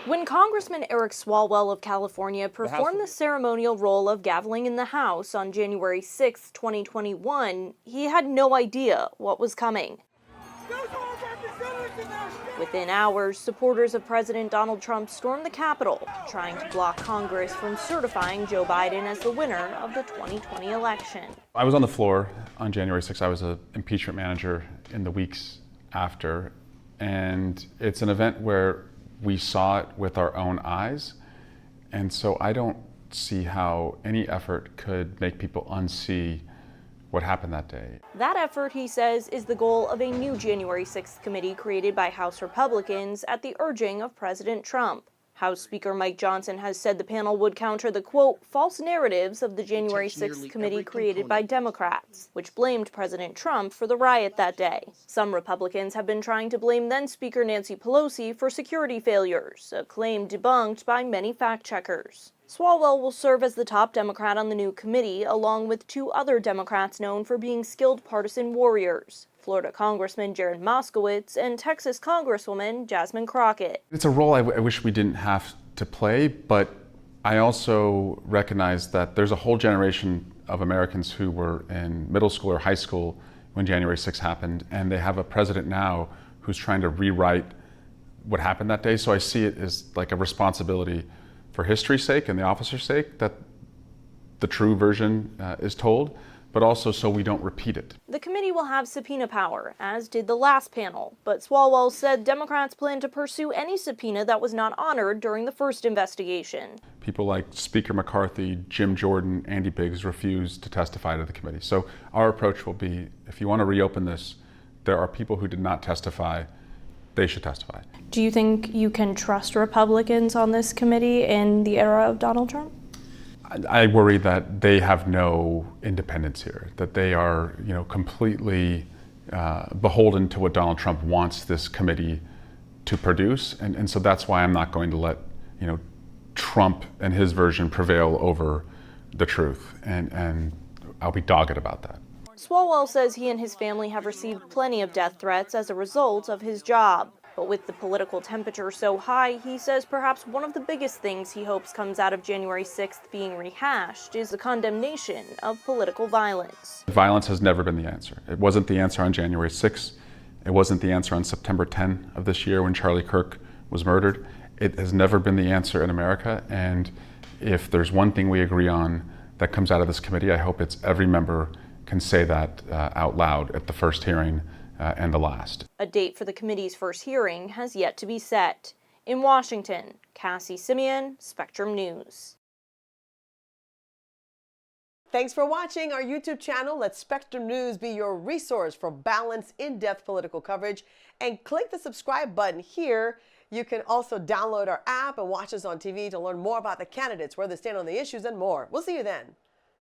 When Congressman Eric Swalwell of California performed the ceremonial role of gaveling in the House on January 6, 2021, he had no idea what was coming. Within hours, supporters of President Donald Trump stormed the Capitol, trying to block Congress from certifying Joe Biden as the winner of the 2020 election. I was on the floor on January 6th. I was an impeachment manager in the weeks after, and it's an event where we saw it with our own eyes, and so I don't see how any effort could make people unsee what happened that day. That effort, he says, is the goal of a new January 6th committee created by House Republicans at the urging of President Trump. House Speaker Mike Johnson has said the panel would counter the, quote, false narratives of the January 6th committee created by Democrats, which blamed President Trump for the riot that day. Some Republicans have been trying to blame then-Speaker Nancy Pelosi for security failures, a claim debunked by many fact-checkers. Swalwell will serve as the top Democrat on the new committee, along with two other Democrats known for being skilled partisan warriors, Florida Congressman Moskowitz and Texas Congresswoman Jasmine Crockett. It's a role I wish we didn't have to play, but I also recognize that there's a whole generation of Americans who were in middle school or high school when January 6th happened, and they have a president now who's trying to rewrite what happened that day. So I see it as like a responsibility for history's sake and the officer's sake that the true version is told, but also so we don't repeat it. The committee will have subpoena power, as did the last panel, but Swalwell said Democrats plan to pursue any subpoena that was not honored during the first investigation. People like Speaker McCarthy, Jim Jordan, Andy Biggs refused to testify to the committee. So our approach will be, if you want to reopen this, there are people who did not testify. They should testify. Do you think you can trust Republicans on this committee in the era of Donald Trump? I worry that they have no independence here, that they are, completely beholden to what Donald Trump wants this committee to produce. And so that's why I'm not going to let, Trump and his version prevail over the truth. And I'll be dogged about that. Swalwell says he and his family have received plenty of death threats as a result of his job. But with the political temperature so high, he says perhaps one of the biggest things he hopes comes out of January 6th being rehashed is the condemnation of political violence. Violence has never been the answer. It wasn't the answer on January 6th. It wasn't the answer on September 10 of this year when Charlie Kirk was murdered. It has never been the answer in America. And if there's one thing we agree on that comes out of this committee, I hope it's every member can say that out loud at the first hearing and the last. A date for the committee's first hearing has yet to be set. In Washington, Cassie Simeon, Spectrum News. Thanks for watching our YouTube channel. Let Spectrum News be your resource for balanced, in-depth political coverage. And click the subscribe button here. You can also download our app and watch us on TV to learn more about the candidates, where they stand on the issues, and more. We'll see you then.